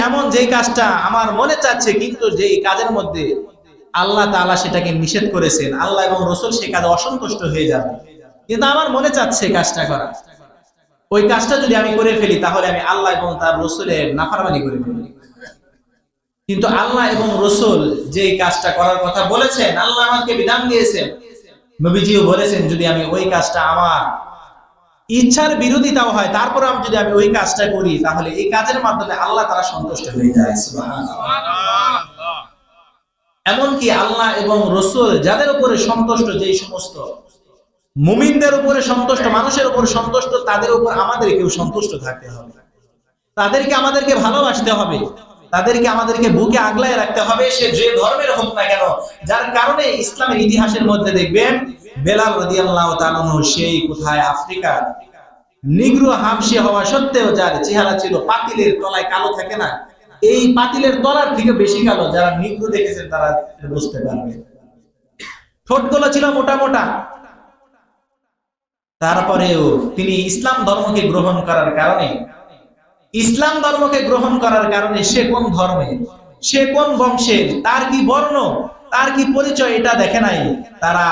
Speaker 1: এমন, যেই কাজটা আমার মনে চাচ্ছে, কিন্তু যেই কাজের মধ্যে আল্লাহ তাআলা সেটাকে নিষেধ করেছেন, আল্লাহ এবং রাসূল সে কাজে অসন্তুষ্ট হয়ে যাবে, কিন্তু আমার মনে চাচ্ছে কাজটা করা, ওই কাজটা যদি আমি করে ফেলি, তাহলে আমি আল্লাহ এবং তার রাসূলের নাফরমানি করে ফেলি। কিন্তু আল্লাহ এবং রাসূল যে কাজটা করার কথা বলেছেন, আল্লাহ আমাকে বিধান দিয়েছেন, নবীজিও বলেছেন, যদি আমি ওই কাজটা আমার ইচ্ছার বিরোধিতাও হয়, তারপর আমি যদি ওই কাজটা করি, তাহলে এই কাজের মাধ্যমে আল্লাহ তাআলা সন্তুষ্ট হয়ে যায়। সুবহানাল্লাহ। এমনকি আল্লাহ এবং রাসূল যাদের উপরে সন্তুষ্ট, যেই সমস্ত মুমিনদের উপরে সন্তুষ্ট, মানুষের উপর সন্তুষ্ট, তাদের উপর আমাদেরকেও সন্তুষ্ট থাকতে হবে। তাদেরকে আমাদেরকে ভালোবাসতে হবে, তাদেরকে আমাদেরকে বুকে আগলায় রাখতে হবে, সে যে ধর্মের হোক না কেন। যার কারণে ইসলামের ইতিহাসের মধ্যে দেখবেন বেলাল রাদিয়াল্লাহু তাআলা সেই কোথায় আফ্রিকার নিগ্রো হাবশী হওয়া সত্ত্বেও যার চেহারা ছিল পাতিলের তলায় কালো থাকে না, এই পাতিলের তলার থেকে বেশি কালো, যারা নিগ্রো দেখেছেন তারা বুঝতে পারবে। ঠোঁটগুলো ছিল মোটা মোটা। তারপরেও তিনি ইসলাম ধর্মকে গ্রহণ করার কারণে ইসলাম ধর্মকে গ্রহণ করার কারণে সে কোন ধর্মের, সে কোন বংশের, তার কি বর্ণ, তার কি পরিচয়, এটা দেখে নাই। তারা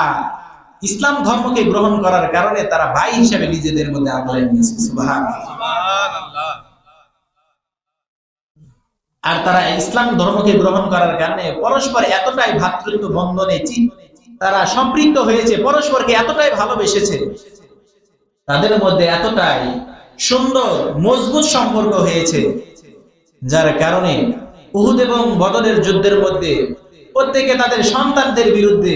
Speaker 1: ইসলাম ধর্মকে গ্রহণ করার কারণে তারা ভাই হিসেবে নিজেদের মধ্যে আগলায় নিয়েছে। সুবহানাল্লাহ। আর তারা ইসলাম ধর্মকে গ্রহণ করার কারণে পরস্পর এতটাই ভ্রাতৃত্ব বন্ধনে তারা সম্পৃক্ত হয়েছে, পরস্পরকে এতটাই ভালোবেসেছে, তাদের মধ্যে এতটাই সুন্দর মজবুত সম্পর্ক হয়েছে, যার কারণে উহুদ এবং বদরের যুদ্ধের মধ্যে প্রত্যেকে তাদের সন্তানদের বিরুদ্ধে,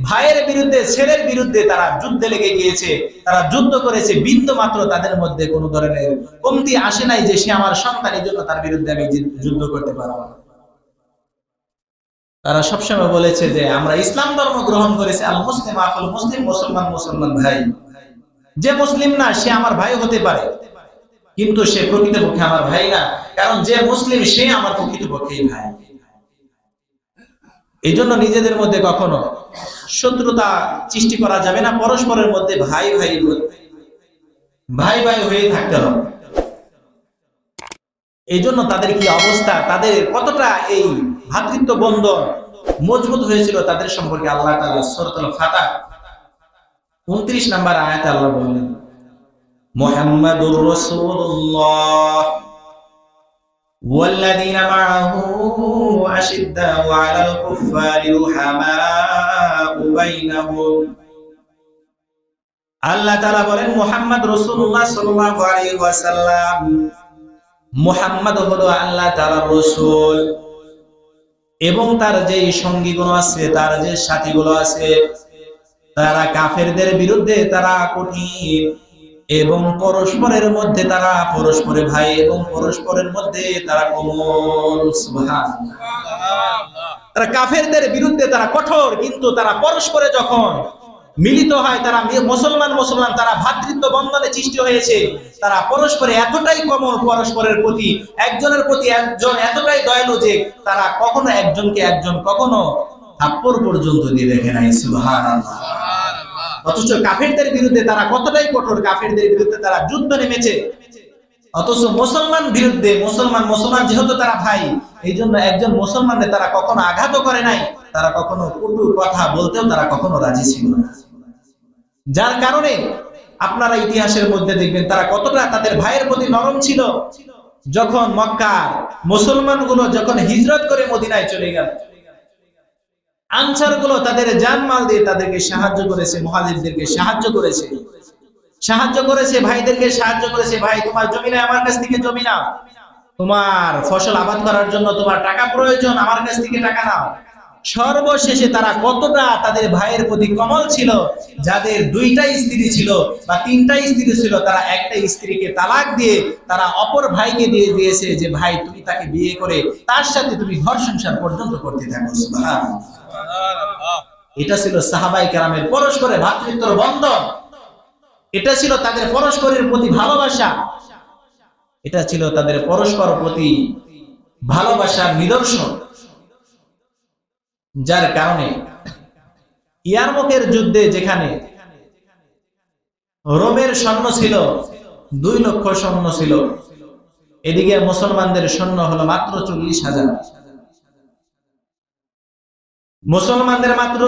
Speaker 1: ভাইয়ের বিরুদ্ধে, ছেলের বিরুদ্ধে তারা যুদ্ধে লেগে গিয়েছে। তারা যুদ্ধ করেছে, বিন্দু মাত্র তাদের মধ্যে কোনো ধরনের কমতি আসে নাই যে সে আমার সন্তান, এই জন্য তার বিরুদ্ধে আমি যুদ্ধ করতে পারবো না। তারা সবসময় বলেছে যে আমরা ইসলাম ধর্ম গ্রহণ করেছি, আল মুসলিম আকুল মুসলিম, মুসলমান মুসলমান ভাই। যে মুসলিম না সে আমার ভাই হতে পারে, কিন্তু সে প্রকৃতপক্ষে আমার ভাই না, কারণ যে মুসলিম সে আমার প্রকৃতপক্ষেই ভাই। এই জন্য নিজেদের মধ্যে কখনো শত্রুতা সৃষ্টি করা যাবে না, পরস্পরের মধ্যে ভাই ভাই ভাই ভাই হয়ে থাকতে হবে। এই জন্য তাদের কি অবস্থা, তাদের কতটা এই ভ্রাতৃত্ব বন্ধন মজবুত হয়েছিল তাদের সম্পর্কে আল্লাহ তাআলা সূরাতুল ফাতহ 29 নম্বর আয়াতে আল্লাহ বলেন, মুহাম্মাদুর রাসূলুল্লাহ ওয়াল্লাযীনা মাআহু আশিদ্দাউ আলাল কুফফারি রুহামাউ বাইনাহুম। আল্লাহ তাআলা বলেন মুহাম্মদ রাসূলুল্লাহ সাল্লাল্লাহু আলাইহি ওয়াসাল্লাম, মুহাম্মদ হলো আল্লাহ তাআলার রাসূল এবং তার যে সঙ্গীগুলো আছে, তার যে সাথীগুলো আছে, তারা কাফেরদের বিরুদ্ধে তারা কঠিন এবং পরস্পরের মধ্যে তারা পরস্পরের ভাই এবং পরস্পরের মধ্যে তারা কোমল। সুবহানাল্লাহ। তারা কাফেরদের বিরুদ্ধে তারা কঠোর, কিন্তু তারা পরস্পরে যখন মিলিত হয়, তারা মুসলমান মুসলমান, তারা ভ্রাতৃত্ব বন্ধনে সৃষ্টি হয়েছে, তারা পরস্পরে এতটাই কোমল, পরস্পরের প্রতি একজনের প্রতি একজন এতটাই দয়ালু যে তারা কখনো একজনকে একজন কখনো থাপ্পড় পর্যন্ত দিয়ে দেখে নাই। সুবহানাল্লাহ। অথচ কাফেরদের বিরুদ্ধে তারা কতটাই কঠোর, কাফেরদের বিরুদ্ধে তারা যুদ্ধ নেমেছে, অথচ মুসলমান বিরুদ্ধে মুসলমান যেহেতু তারা ভাই, এই জন্য একজন মুসলমানদের তারা কখনো আঘাত করে নাই, তারা কখনো কটু কথা বলতেও তারা কখনো রাজি ছিল না। যার কারণে আপনারা ইতিহাসের মধ্যে দেখবেন তারা কতটা তাদের ভাইয়ের প্রতি নরম ছিল। যখন মক্কার মুসলমানগুলো যখন হিজরত করে মদিনায় চলে গেল, আনসারগুলো তাদের জানমাল দিয়ে তাদেরকে সাহায্য করেছে, মুহাজিরদেরকে সাহায্য করেছে, ভাইদেরকে সাহায্য করেছে। ভাই তোমার জমি নাই, আমার কাছ থেকে জমি নাও, তোমার ফসল আবাদ করার জন্য তোমার টাকা প্রয়োজন, আমার কাছ থেকে টাকা নাও। সর্বশেষে তারা কতটা তাদের ভাইয়ের প্রতি কমল ছিল, যাদের দুইটা স্ত্রী ছিল বা তিনটা স্ত্রী ছিল, তারা একটা স্ত্রীকে তালাক দিয়ে তারা অপর ভাইকে দিয়ে দিয়েছে যে ভাই তুমি তাকে বিয়ে করে তার সাথে তুমি ঘর সংসার পর্যন্ত করতে থাকো। সুবহানাল্লাহ। এটা ছিল সাহাবায়ে কেরামের পরস্পরের ভ্রাতৃত্বের বন্ধন, এটা ছিল তাদের পরস্পরের প্রতি ভালোবাসা, এটা ছিল তাদের পরস্পর প্রতি ভালোবাসার নিদর্শন। যার কারণে ইয়ারমুকের যুদ্ধে যেখানে রোমের সৈন্য ছিল 2 লক্ষ সৈন্য ছিল, এদিকে মুসলমানদের সৈন্য হলো মাত্র 40,000। মুসলমানদের মাত্র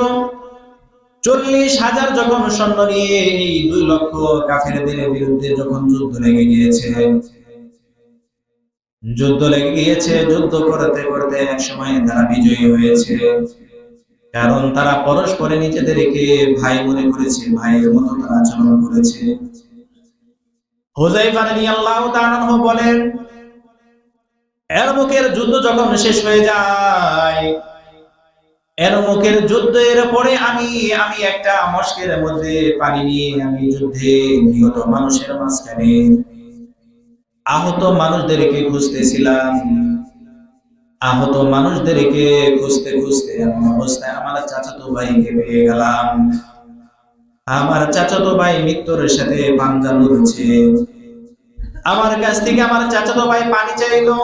Speaker 1: 40,000 যখন সৈন্য নিয়ে এই 2 লক্ষ কাফেরদের বিরুদ্ধে যখন যুদ্ধ লেগে গিয়েছে, যুদ্ধ করতে করতে এক সময় তারা বিজয়ী হয়েছে, কারণ তারা পরস্পরে নিজেদেরকে ভাই মনে করেছে, ভাইয়ের মতো তারা আচরণ করেছে। হুযায়ফা রাদিয়াল্লাহু তাআলা আনহু বলেন, ইয়ারমুকের যুদ্ধ যখন শেষ হয়ে যায়, ইয়ারমুকের যুদ্ধের পরে আমি একটা মশকের মধ্যে পানি নিয়ে আমি যুদ্ধে নিহত মানুষের মাঝখানে আহত মানুষদেরকে খুঁজতেছিলাম। আহত মানুষদেরকে খুঁজতে খুঁজতে এমন অবস্থায় আমার চাচাতো ভাইকে পেয়ে গেলাম। আমার চাচাতো ভাই মৃত্যুর সাথে পাঞ্জা লড়ছে। আমার কাছ থেকে আমার চাচাতো ভাই পানি চাইলো,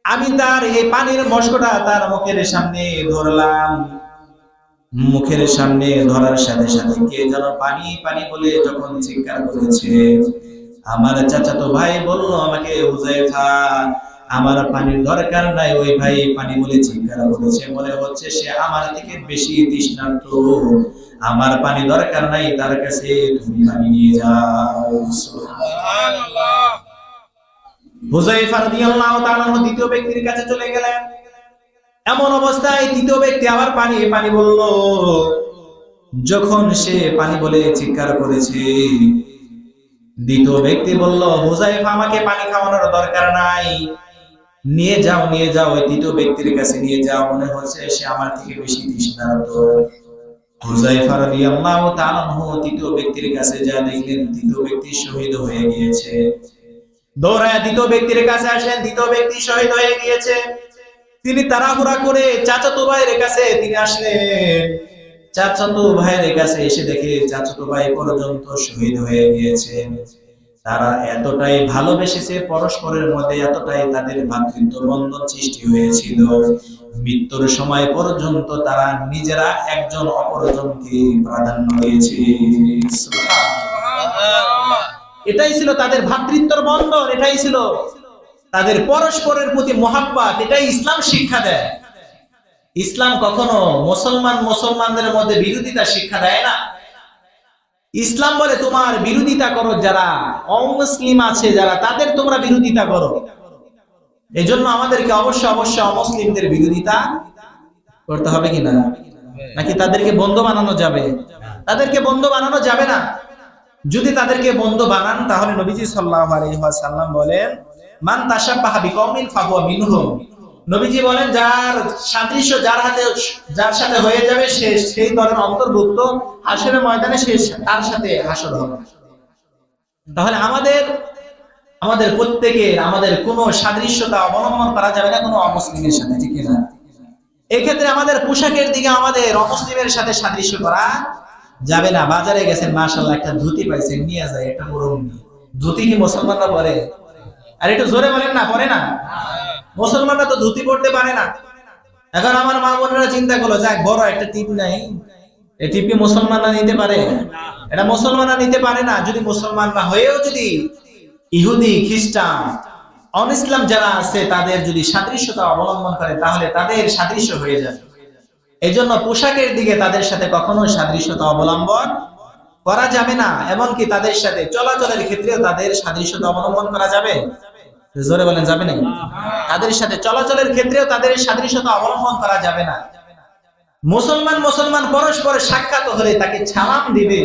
Speaker 1: আমি তার এই পানির মশকটা তার মুখের সামনে ধরলাম। মুখের সামনে ধরার সাথে সাথে কে যেন পানি পানি বলে যখন চিৎকার করেছে, আমার চাচাতো ভাই বলল আমাকে, হুযায়ফা আমার পানির দরকার নাই। ওই ভাই পানি বলে চিৎকার করেছে, মনে হচ্ছে সে আমার থেকে বেশি তৃষ্ণার্ত, আমার পানি দরকার নাই, তার কাছে তুমি পানি নিয়ে যাও। সুবহানাল্লাহ। হুযায়ফা রাদিয়াল্লাহু তাআলা দ্বিতীয় ব্যক্তির কাছে চলে গেলেন। এমন অবস্থায় তৃতীয় ব্যক্তি আবার পানি পানি বলল। যখন সে পানি বলে চিৎকার করেছে, দ্বিতীয় ব্যক্তি বলল, হুযায়ফা আমাকে পানি খাওয়ানোর দরকার নাই, নিয়ে যাও নিয়ে যাও, ওই তৃতীয় ব্যক্তির কাছে নিয়ে যাও, মনে হচ্ছে সে আমার থেকে বেশি তৃষ্ণার্ত। হুযায়ফা রাদিয়াল্লাহু তাআলা তৃতীয় ব্যক্তির কাছে যা দেখলেন তৃতীয় ব্যক্তি শহীদ হয়ে গিয়েছে। দৌড়ায় দ্বিতীয় ব্যক্তির কাছে আসেন, দ্বিতীয় ব্যক্তি শহীদ হয়ে গিয়েছে। তিনি তাড়াহুড়া করে চাচাতো ভাইয়ের কাছে তিনি আসলেন। চাচাতো ভাইয়ের কাছে এসে দেখে চাচাতো ভাই পর্যন্ত শহীদ হয়ে গিয়েছে। তারা এতটাই ভালোবেসেছে, পরস্পরের মধ্যে এতটাই তাদের ভ্রাতৃত্ব বন্ধন সৃষ্টি হয়েছিল, মৃত্যুর সময় পর্যন্ত তারা নিজেরা একজন অপরজনকে প্রাধান্য দিয়েছে। সুবহানাল্লাহ। এটাই ছিল তাদের ভ্রাতৃত্বের বন্ধন, এটাই ছিল তাদের পরস্পরের প্রতি মহাব্বত। এটাই ইসলাম শিক্ষা দেয়। ইসলাম কখনো মুসলমানদের মধ্যে বিরোধিতা শিক্ষা দেয় না। ইসলাম বলে তোমার বিরোধিতা করো, যারা অমুসলিম আছে যারা, তাদের তোমরা বিরোধিতা করো। এই জন্য আমাদেরকে অবশ্যই অমুসলিমদের বিরোধিতা করতে হবে কিনা? নাকি তাদেরকে বন্ধু বানানো যাবে? তাদেরকে বন্ধু বানানো যাবে না। যদি তাদেরকে বন্ধু বানান তাহলে নবীজি সাল্লাল্লাহু আলাইহি ওয়াসাল্লাম বলেন, মান তাশাব্বাহা বিকওমিন ফাহুয়া মিনহুম। নবীজি বলেন, যার সাদৃশ্য যার সাথে হয়ে যাবে সে সেই দলের অন্তর্ভুক্ত, হাসরের ময়দানে সে তার সাথে হাসর হবে। তাহলে আমাদের প্রত্যেকের আমাদের কোনো সাদৃশ্যতা অবলম্বন করা যাবে না কোনো অমুসলিমের সাথে, ঠিক না? এক্ষেত্রে আমাদের পোশাকের দিকে আমাদের অমুসলিমের সাথে সাদৃশ্য করা যাবে না। বাজারে গেছেন, মাশাআল্লাহ একটা ধুতি পাইছেন, নিয়ে যায় একটা মুরব্বি। ধুতি কি মুসলমানরা পরে? আর একটু জোরে বলেন না, পরে না? মুসলমানরা তো ধুতি পড়তে পারে না। এখন আমার মা বোনেরা চিন্তা করলো, যাক বড় একটা টিপ নাই, এই টিপি মুসলমানরা নিতে পারে? এটা মুসলমানরা নিতে পারে না। যদি মুসলমানরা হয়েও যদি ইহুদি, খ্রিস্টান, অন-ইসলাম যারা আছে তাদের যদি সাদৃশ্যতা অবলম্বন করে তাহলে তাদের সাদৃশ্য হয়ে যাবে। এই জন্য পোশাকের দিকে তাদের সাথে কখনো সাদৃশ্যতা অবলম্বন করা যাবে না। এমনকি তাদের সাথে চলাচলের ক্ষেত্রেও তাদের সাদৃশ্যতা অবলম্বন করা যাবে? জোরে বলেন, যাবে না? তাদের সাথে চলাচলের ক্ষেত্রেও তাদের সাদৃশ্যতা অবলম্বন করা যাবে না। মুসলমান পরস্পর সাক্ষাৎ হলে তাকে সালাম দিবে,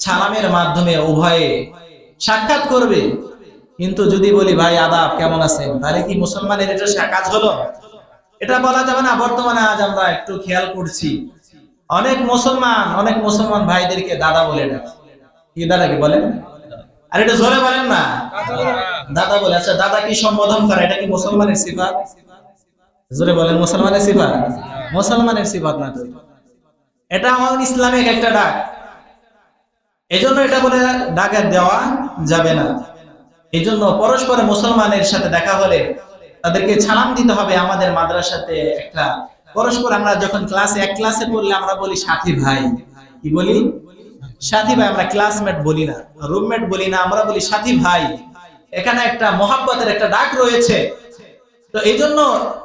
Speaker 1: সালামের মাধ্যমে উভয়ে সাক্ষাৎ করবে। কিন্তু যদি বলি ভাই আদাব, কেমন আছেন, তাহলে কি মুসলমানের এটা কাজ হলো? এটা বলা যাবে না। বর্তমানে আজ আমরা একটু খেয়াল করছি, অনেক মুসলমান ভাইদেরকে দাদা বলে ডাকে। কি দাদা কি বলেন? আর এটা জোরে বলেন না, দাদা বলে। আচ্ছা, দাদা কি সম্বোধন করে, এটা কি মুসলমানের সিফাত? জোরে বলেন, মুসলমানের সিফাত? মুসলমানের সিফাত না তো, এটা আমাদের ইসলামিক একটা ডাক। এজন্য এটা বলে ডাক দেওয়া যাবে না। এই জন্য পরস্পর মুসলমানের সাথে দেখা হলে তাদেরকে সালাম দিতে হবে। আমাদের মাদ্রাসাতে একটা পরস্পর আমরা যখন এক ক্লাসে পড়লে আমরা বলি সাথী ভাই। কি বলি? সাথী ভাই। আমরা ক্লাসমেট বলি না, রুমমেট বলি না, আমরা বলি সাথী ভাই। এখানে একটা মহাব্বতের একটা ডাক রয়েছে। তো এই জন্য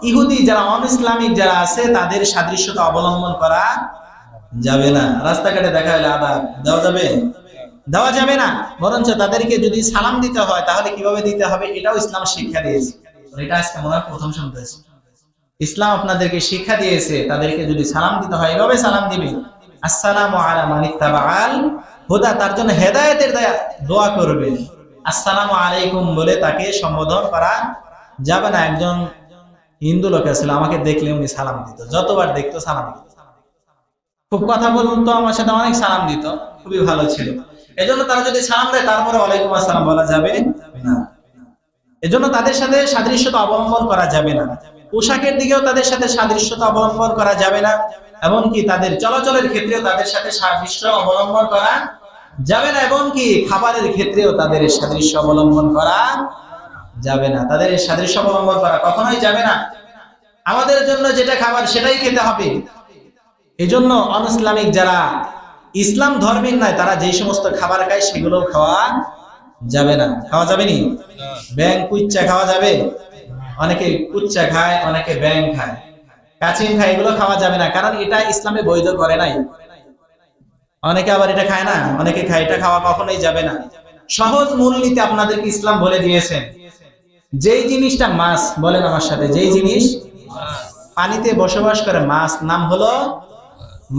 Speaker 1: ইহুদি যারা অন-ইসলামিক যারা আছে তাদের সাদৃশ্যতা অবলম্বন করা যাবে না। রাস্তাঘাটে দেখা হলে আদাব দেওয়া যাবে? দেওয়া যাবে না। বরঞ্চ তাদেরকে যদি সালাম দিতে হয় তাহলে কিভাবে দিতে হবে এটাও ইসলাম শিক্ষা দিয়েছে। এটা আজকে মনে হয় প্রথম শুনতেছি। ইসলাম আপনাদেরকে শিক্ষা দিয়েছে, তাদেরকে যদি সালাম দিতে হয় এভাবে সালাম দিবে, আসসালামু আলা মান ইত্তাবাআল হুদা, তার জন্য হেদায়েতের দোয়া করবে। আসসালামু আলাইকুম বলে তাকে সম্বোধন করা যাবে না। একজন হিন্দু লোক ছিল, আমাকে দেখলে উনি সালাম দিত, যতবার দেখতো সালাম দিত, খুব কথা বলতো, আমার সাথে অনেক সালাম দিত, খুবই ভালো ছিল। এজন্য তারা যদি সালাম দেয় তারপরে ওয়ালাইকুম আসসালাম বলা যাবে না। এজন্য তাদের সাথে সাদৃশ্যতা অবলম্বন করা যাবে না। পোশাকের দিকেও তাদের সাথে সাদৃশ্যতা অবলম্বন করা যাবে না। এমনকি তাদের চলাচলের ক্ষেত্রেও তাদের সাথে সাদৃশ্য অবলম্বন করা যাবে না। এমনকি খাবারের ক্ষেত্রেও তাদের সাদৃশ্য অবলম্বন করা যাবে না। তাদের সাদৃশ্য অবলম্বন করা কখনোই যাবে না। আমাদের জন্য যেটা খাবার সেটাই খেতে হবে। এজন্য অন-ইসলামিক যারা ইসলাম ধর্মের নয় তারা যে সমস্ত খাবার খায় সেগুলো খাওয়া যাবে না। খাওয়া যাবে নি? ব্যাং কুচ্চা খাওয়া যাবে? অনেকে কুচ্চা খায়, অনেকে ব্যাং খায়, কাছিম খায়, এগুলো খাওয়া যাবে না, কারণ এটা ইসলামে বৈধ করে নাই। অনেকে আবার এটা খায় না, অনেকে খায়, এটা খাওয়া কখনোই যাবে না। সহজ মূলনীতি আপনাদেরকে ইসলাম বলে দিয়েছেন। যেই জিনিসটা মাছ, বলেন আমার সাথে, যেই জিনিস পানিতে বসবাস করে মাছ, নাম হলো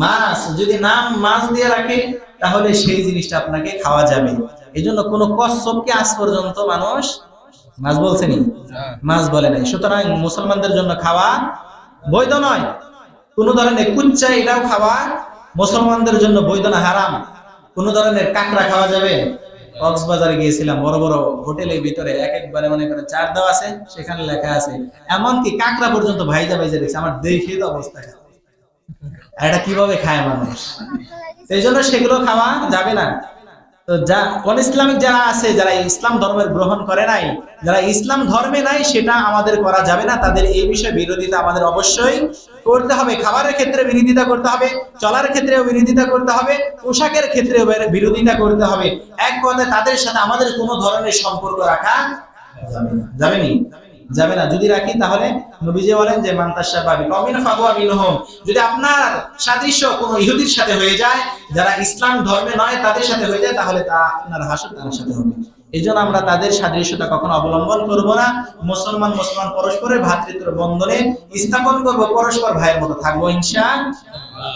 Speaker 1: মাছ। যদি নাম মাছ দিয়ে রাখে তাহলে সেই জিনিসটা আপনাকে খাওয়া যাবে। এই জন্য কোন কচ্ছপকে আজ পর্যন্ত মানুষ মাছ বলছেনি, মাছ বলে নাই। সুতরাং মুসলমানদের জন্য খাওয়া বৈধ নয়। কোন ধরনের কুচ্চা, এটাও খাওয়া মুসলমানদের জন্য বৈধ না, হারাম। কোন ধরনের কাঁকড়া খাওয়া যাবে? কক্সবাজারে গিয়েছিলাম, বড় বড় হোটেলের ভিতরে এক একবারে মনে করে চার দেওয়া আছে, সেখানে লেখা আছে এমনকি কাঁকড়া পর্যন্ত ভাইজা ভাইজা দেখছে। আমার দেখে তো অবস্থা খারাপ, এটা কিভাবে খায় মানুষ। এই জন্য সেগুলো খাওয়া যাবে না। তো যা অন ইসলামিক যারা আছে, যারা ইসলাম ধর্মের গ্রহণ করে নাই, যারা ইসলাম ধর্মে নাই, সেটা আমাদের করা যাবে না। তাদের এই বিষয়ে বিরোধিতা আমাদের অবশ্যই করতে হবে। খাবারের ক্ষেত্রে বিরোধিতা করতে হবে, চলার ক্ষেত্রেও বিরোধিতা করতে হবে, পোশাকের ক্ষেত্রেও বিরোধিতা করতে হবে। এক কথায় তাদের সাথে আমাদের কোনো ধরনের সম্পর্ক রাখা যাবে না। যাবে নি? যাবে না। যদি রাখি তাহলে নবীজি বলেন যে মান তাশাব্বাহা বিকওমিন ফাহুয়া মিনহুম। যদি আপনার সাদৃশ্য কোনো ইহুদির সাথে হয়ে যায়, যারা ইসলাম ধর্মে নয় তাদের সাথে হয়ে যায়, তাহলে তা আপনার হাসর তার সাথে হবে। এইজন্য আমরা তাদের সাদৃশ্যতা কখনো অবলম্বন করব না। মুসলমান পরস্পরের ভ্রাতৃত্ব বন্ধনে স্থাপন করব, পরস্পর ভাইয়ের মতো থাকবো ইনশাআল্লাহ।